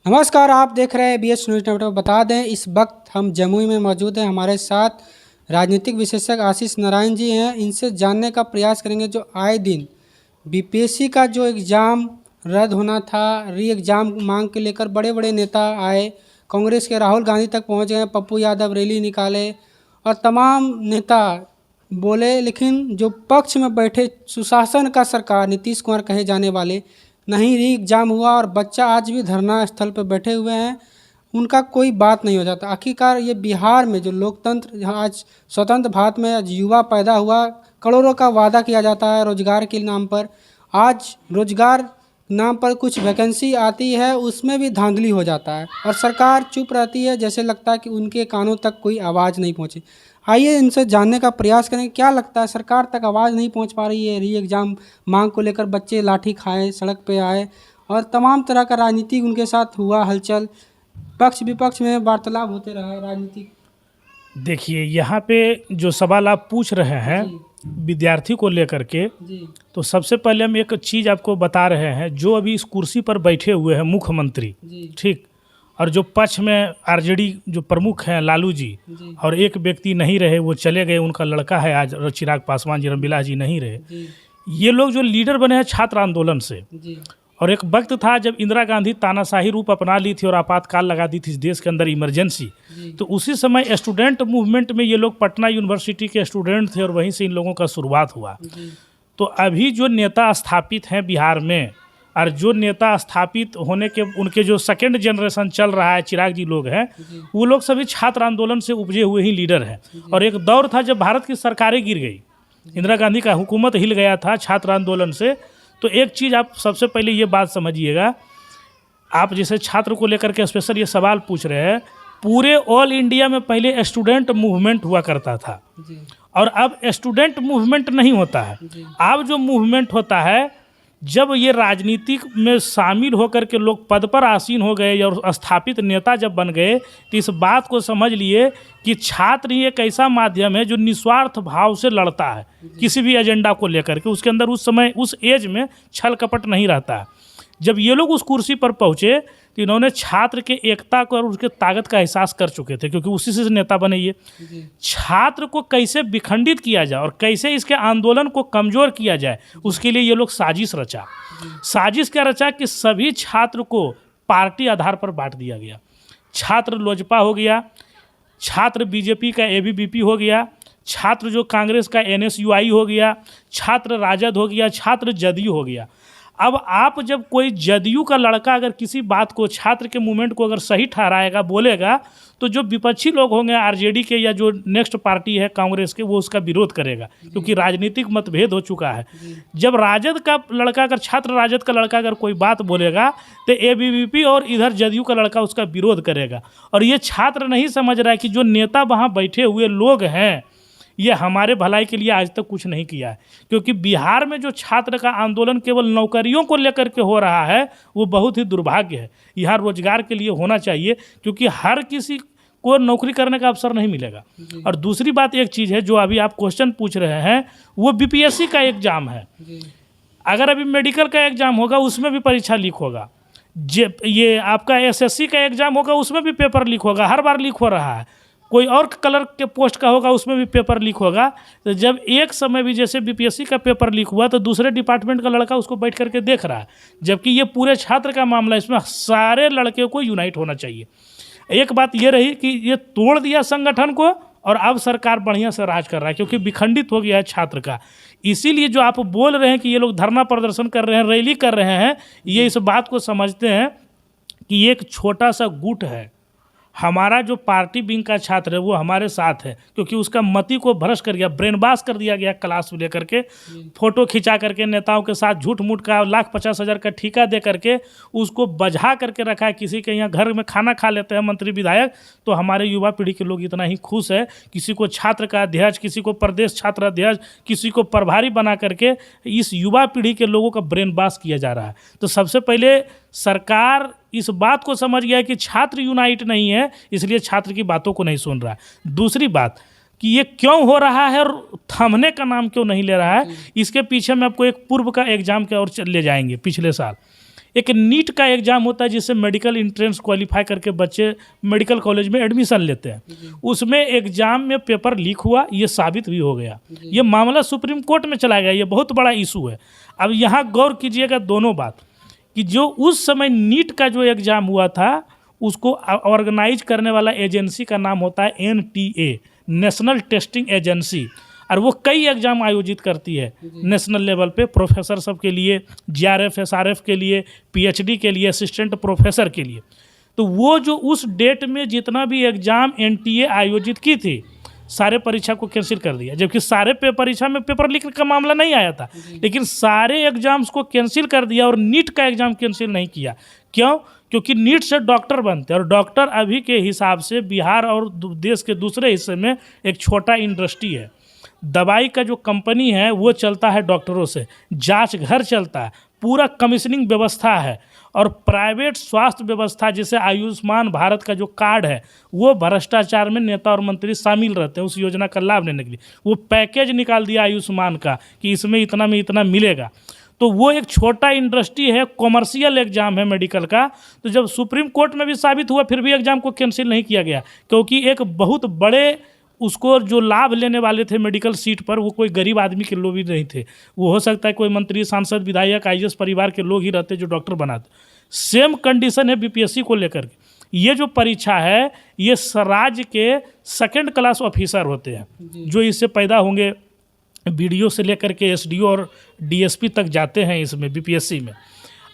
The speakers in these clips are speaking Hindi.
नमस्कार, आप देख रहे हैं बीएच न्यूज़ नेटवर्क। बता दें इस वक्त हम जमुई में मौजूद हैं। हमारे साथ राजनीतिक विशेषज्ञ आशीष नारायण जी हैं। इनसे जानने का प्रयास करेंगे जो आए दिन बीपीएससी का जो एग्ज़ाम रद्द होना था, री एग्ज़ाम मांग के लेकर बड़े बड़े नेता आए। कांग्रेस के राहुल गांधी तक पहुंच गए, पप्पू यादव रैली निकाले और तमाम नेता बोले, लेकिन जो पक्ष में बैठे सुशासन का सरकार नीतीश कुमार कहे जाने वाले, नहीं री एग्जाम हुआ और बच्चा आज भी धरना स्थल पर बैठे हुए हैं, उनका कोई बात नहीं हो जाता। आखिरकार ये बिहार में जो लोकतंत्र, आज स्वतंत्र भारत में आज युवा पैदा हुआ, करोड़ों का वादा किया जाता है रोजगार के नाम पर। आज रोजगार नाम पर कुछ वैकेंसी आती है, उसमें भी धांधली हो जाता है और सरकार चुप रहती है, जैसे लगता है कि उनके कानों तक कोई आवाज़ नहीं पहुंची। आइए इनसे जानने का प्रयास करें, क्या लगता है सरकार तक आवाज़ नहीं पहुंच पा रही है री एग्ज़ाम मांग को लेकर? बच्चे लाठी खाए, सड़क पे आए और तमाम तरह का राजनीति उनके साथ हुआ, हलचल, पक्ष विपक्ष में वार्तालाप होते रहा राजनीतिक। देखिए, यहाँ पे जो सवाल आप पूछ रहे हैं विद्यार्थी को लेकर के, जी तो सबसे पहले हम एक चीज़ आपको बता रहे हैं। जो अभी इस कुर्सी पर बैठे हुए हैं मुख्यमंत्री, जी ठीक, और जो पक्ष में आरजेडी जो प्रमुख हैं लालू जी, जी और एक व्यक्ति नहीं रहे, वो चले गए, उनका लड़का है आज चिराग पासवान जी, रामविलास जी नहीं रहे। जी ये लोग जो लीडर बने हैं छात्र आंदोलन से। जी और एक वक्त था जब इंदिरा गांधी तानाशाही रूप अपना ली थी और आपातकाल लगा दी थी इस देश के अंदर, इमरजेंसी। जी तो उसी समय स्टूडेंट मूवमेंट में ये लोग पटना यूनिवर्सिटी के स्टूडेंट थे और वहीं से इन लोगों का शुरुआत हुआ। जी तो अभी जो नेता स्थापित हैं बिहार में, और जो नेता स्थापित होने के उनके जो सेकेंड जनरेशन चल रहा है, चिराग जी लोग हैं, वो लोग सभी छात्र आंदोलन से उपजे हुए ही लीडर हैं। और एक दौर था जब भारत की सरकारें गिर गई, इंदिरा गांधी का हुकूमत हिल गया था छात्र आंदोलन से। तो एक चीज़ आप सबसे पहले ये बात समझिएगा, आप जैसे छात्र को लेकर के स्पेशल ये सवाल पूछ रहे हैं, पूरे ऑल इंडिया में पहले स्टूडेंट मूवमेंट हुआ करता था जी और अब स्टूडेंट मूवमेंट नहीं होता है। जी अब जो मूवमेंट होता है, जब ये राजनीतिक में शामिल होकर के लोग पद पर आसीन हो गए और स्थापित नेता जब बन गए, तो इस बात को समझ लिए कि छात्र ही एक ऐसा माध्यम है जो निस्वार्थ भाव से लड़ता है किसी भी एजेंडा को लेकर के। उसके अंदर उस समय उस एज में छल कपट नहीं रहता है। जब ये लोग उस कुर्सी पर पहुँचे तो इन्होंने छात्र के एकता को और उसके ताकत का एहसास कर चुके थे, क्योंकि उसी से नेता बने ये। छात्र को कैसे विखंडित किया जाए और कैसे इसके आंदोलन को कमज़ोर किया जाए, उसके लिए ये लोग साजिश रचा। साजिश क्या रचा कि सभी छात्र को पार्टी आधार पर बांट दिया गया। छात्र लोजपा हो गया, छात्र बीजेपी का एबीवीपी हो गया, छात्र जो कांग्रेस का एनएसयूआई हो गया, छात्र राजद हो गया, छात्र जदयू हो गया। अब आप जब कोई जदयू का लड़का अगर किसी बात को, छात्र के मूवमेंट को अगर सही ठहराएगा, बोलेगा, तो जो विपक्षी लोग होंगे आरजेडी के या जो नेक्स्ट पार्टी है कांग्रेस के, वो उसका विरोध करेगा, क्योंकि राजनीतिक मतभेद हो चुका है। जब राजद का लड़का अगर, छात्र राजद का लड़का अगर कोई बात बोलेगा, तो एबीवीपी और इधर जदयू का लड़का उसका विरोध करेगा। और ये छात्र नहीं समझ रहा है कि जो नेता वहाँ बैठे हुए लोग हैं, ये हमारे भलाई के लिए आज तक कुछ नहीं किया है। क्योंकि बिहार में जो छात्र का आंदोलन केवल नौकरियों को लेकर के हो रहा है, वो बहुत ही दुर्भाग्य है। यहाँ रोजगार के लिए होना चाहिए, क्योंकि हर किसी को नौकरी करने का अवसर नहीं मिलेगा। और दूसरी बात एक चीज़ है, जो अभी आप क्वेश्चन पूछ रहे हैं, वो बीपीएससी का एग्ज़ाम है। अगर अभी मेडिकल का एग्ज़ाम होगा, उसमें भी परीक्षा लीक होगा। ये आपका एसएससी का एग्ज़ाम होगा, उसमें भी पेपर लीक होगा, हर बार लीक हो रहा है। कोई और कलर के पोस्ट का होगा, उसमें भी पेपर लीक होगा। तो जब एक समय भी जैसे बीपीएससी का पेपर लीक हुआ, तो दूसरे डिपार्टमेंट का लड़का उसको बैठ करके देख रहा है, जबकि ये पूरे छात्र का मामला है। इसमें सारे लड़के को यूनाइट होना चाहिए। एक बात ये रही कि ये तोड़ दिया संगठन को और अब सरकार बढ़िया से राज कर रहा है, क्योंकि विखंडित हो गया है छात्र का। इसीलिए जो आप बोल रहे हैं कि ये लोग धरना प्रदर्शन कर रहे हैं, रैली कर रहे हैं, ये इस बात को समझते हैं कि एक छोटा सा गुट है। हमारा जो पार्टी विंग का छात्र है वो हमारे साथ है, क्योंकि उसका मति को भ्रष्ट कर गया, ब्रेन वॉश कर दिया गया क्लास में लेकर के, फोटो खिंचा करके नेताओं के साथ झूठ मूठ का 1,50,000 का ठेका दे करके उसको बझा करके रखा है। किसी के यहाँ घर में खाना खा लेते हैं मंत्री विधायक, तो हमारे युवा पीढ़ी के लोग इतना ही खुश है, किसी को छात्र का अध्यक्ष, किसी को प्रदेश छात्र अध्यक्ष, किसी को प्रभारी बना करके इस युवा पीढ़ी के लोगों का ब्रेन वॉश किया जा रहा है। तो सबसे पहले सरकार इस बात को समझ गया कि छात्र यूनाइट नहीं है, इसलिए छात्र की बातों को नहीं सुन रहा है। दूसरी बात कि ये क्यों हो रहा है और थमने का नाम क्यों नहीं ले रहा है, इसके पीछे में आपको एक पूर्व का एग्जाम के और ले जाएंगे। पिछले साल एक नीट का एग्ज़ाम होता है जिससे मेडिकल एंट्रेंस क्वालिफाई करके बच्चे मेडिकल कॉलेज में एडमिशन लेते हैं। उसमें एग्ज़ाम में पेपर लीक हुआ, ये साबित भी हो गया। ये मामला सुप्रीम कोर्ट में चला गया, ये बहुत बड़ा इशू है। अब यहाँ गौर कीजिएगा दोनों बात, कि जो उस समय नीट का जो एग्ज़ाम हुआ था उसको ऑर्गेनाइज करने वाला एजेंसी का नाम होता है NTA, नेशनल टेस्टिंग एजेंसी, और वो कई एग्ज़ाम आयोजित करती है नेशनल लेवल पे, प्रोफेसर सब के लिए, GRF SRF के लिए, PhD के लिए, असिस्टेंट प्रोफेसर के लिए। तो वो जो उस डेट में जितना भी एग्ज़ाम NTA आयोजित की थी, सारे परीक्षा को कैंसिल कर दिया, जबकि सारे परीक्षा में पेपर लीक का मामला नहीं आया था, लेकिन सारे एग्ज़ाम्स को कैंसिल कर दिया और नीट का एग्ज़ाम कैंसिल नहीं किया। क्यों? क्योंकि नीट से डॉक्टर बनते हैं, और डॉक्टर अभी के हिसाब से बिहार और देश के दूसरे हिस्से में एक छोटा इंडस्ट्री है। दवाई का जो कंपनी है वो चलता है डॉक्टरों से, जांच घर चलता है, पूरा कमीशनिंग व्यवस्था है, और प्राइवेट स्वास्थ्य व्यवस्था जैसे आयुष्मान भारत का जो कार्ड है वो भ्रष्टाचार में नेता और मंत्री शामिल रहते हैं उस योजना का लाभ लेने के लिए। वो पैकेज निकाल दिया आयुष्मान का कि इसमें इतना में इतना मिलेगा। तो वो एक छोटा इंडस्ट्री है, कॉमर्शियल एग्ज़ाम है मेडिकल का। तो जब सुप्रीम कोर्ट में भी साबित हुआ, फिर भी एग्ज़ाम को कैंसिल नहीं किया गया, क्योंकि एक बहुत बड़े उसको जो लाभ लेने वाले थे मेडिकल सीट पर, वो कोई गरीब आदमी के लोग भी नहीं थे। वो हो सकता है कोई मंत्री, सांसद, विधायक, IAS परिवार के लोग ही रहते जो डॉक्टर बनाते। सेम कंडीशन है BPSC को लेकर के। ये जो परीक्षा है ये राज्य के सेकंड क्लास ऑफिसर होते हैं जो इससे पैदा होंगे, BDO से लेकर के SDO और DSP तक जाते हैं इसमें BPSC में।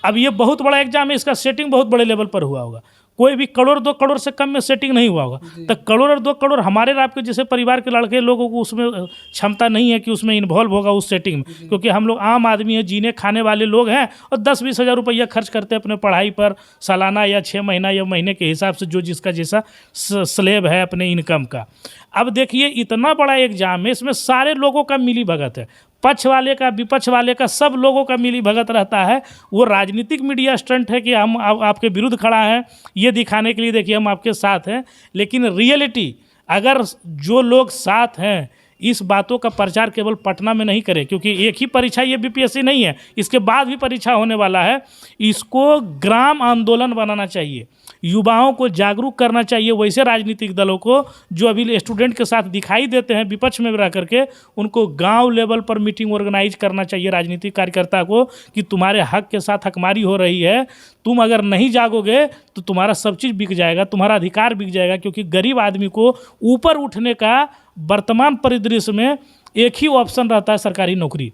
अब ये बहुत बड़ा एग्जाम है, इसका सेटिंग बहुत बड़े लेवल पर हुआ होगा, कोई भी करोड़ 2 करोड़ से कम में सेटिंग नहीं हुआ होगा। तो करोड़ और 2 करोड़ हमारे आपके जैसे परिवार के लड़के लोगों को उसमें क्षमता नहीं है कि उसमें इन्वॉल्व होगा उस सेटिंग में, क्योंकि हम लोग आम आदमी हैं, जीने खाने वाले लोग हैं, और 10-20 हज़ार रुपया खर्च करते हैं अपने पढ़ाई पर सालाना या 6 महीना या महीने के हिसाब से, जो जिसका जैसा स्लेब है अपने इनकम का। अब देखिए इतना बड़ा एग्जाम है, इसमें सारे लोगों का मिली भगत है, पक्ष वाले का, विपक्ष वाले का, सब लोगों का मिली भगत रहता है। वो राजनीतिक मीडिया स्टंट है कि हम आपके विरुद्ध खड़ा हैं, ये दिखाने के लिए देखिए हम आपके साथ हैं। लेकिन रियलिटी, अगर जो लोग साथ हैं इस बातों का प्रचार केवल पटना में नहीं करें, क्योंकि एक ही परीक्षा ये BPSC नहीं है, इसके बाद भी परीक्षा होने वाला है। इसको ग्राम आंदोलन बनाना चाहिए, युवाओं को जागरूक करना चाहिए, वैसे राजनीतिक दलों को जो अभी स्टूडेंट के साथ दिखाई देते हैं विपक्ष में रह करके, उनको गांव लेवल पर मीटिंग ऑर्गेनाइज करना चाहिए राजनीतिक कार्यकर्ता को, कि तुम्हारे हक के साथ हकमारी हो रही है, तुम अगर नहीं जागोगे तो तुम्हारा सब चीज़ बिक जाएगा, तुम्हारा अधिकार बिक जाएगा। क्योंकि गरीब आदमी को ऊपर उठने का वर्तमान परिदृश्य में एक ही ऑप्शन रहता है, सरकारी नौकरी,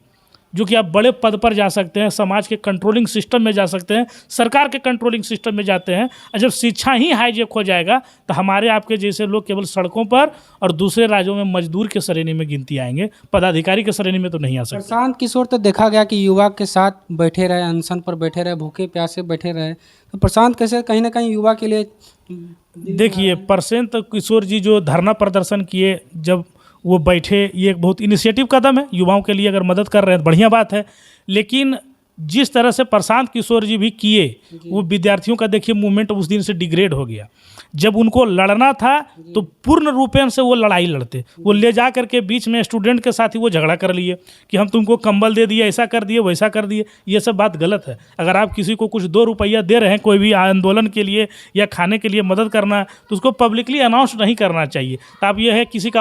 जो कि आप बड़े पद पर जा सकते हैं, समाज के कंट्रोलिंग सिस्टम में जा सकते हैं, सरकार के कंट्रोलिंग सिस्टम में जाते हैं। और जब शिक्षा ही हाईजेक हो जाएगा तो हमारे आपके जैसे लोग केवल सड़कों पर और दूसरे राज्यों में मजदूर के श्रेणी में गिनती आएंगे, पदाधिकारी के श्रेणी में तो नहीं आ सकते। प्रशांत किशोर तो देखा गया कि युवा के साथ बैठे रहे, अनशन पर बैठे रहे, भूखे प्यासे बैठे रहे, तो प्रशांत कैसे कहीं ना कहीं युवा के लिए देखिए, प्रशांत किशोर जी जो धरना प्रदर्शन किए, जब वो बैठे, ये एक बहुत इनिशिएटिव कदम है, युवाओं के लिए अगर मदद कर रहे हैं तो बढ़िया बात है। लेकिन जिस तरह से प्रशांत किशोर जी भी किए, वो विद्यार्थियों का देखिए मूवमेंट उस दिन से डिग्रेड हो गया। जब उनको लड़ना था तो पूर्ण रूपेण से वो लड़ाई लड़ते, वो ले जा करके बीच में स्टूडेंट के साथ ही वो झगड़ा कर लिए कि हम तुमको कंबल दे दिए, ऐसा कर दिए, वैसा कर दिए। ये सब बात गलत है। अगर आप किसी को कुछ 2 रुपया दे रहे हैं कोई भी आंदोलन के लिए या खाने के लिए मदद करना, तो उसको पब्लिकली अनाउंस नहीं करना चाहिए। तो आप ये है किसी का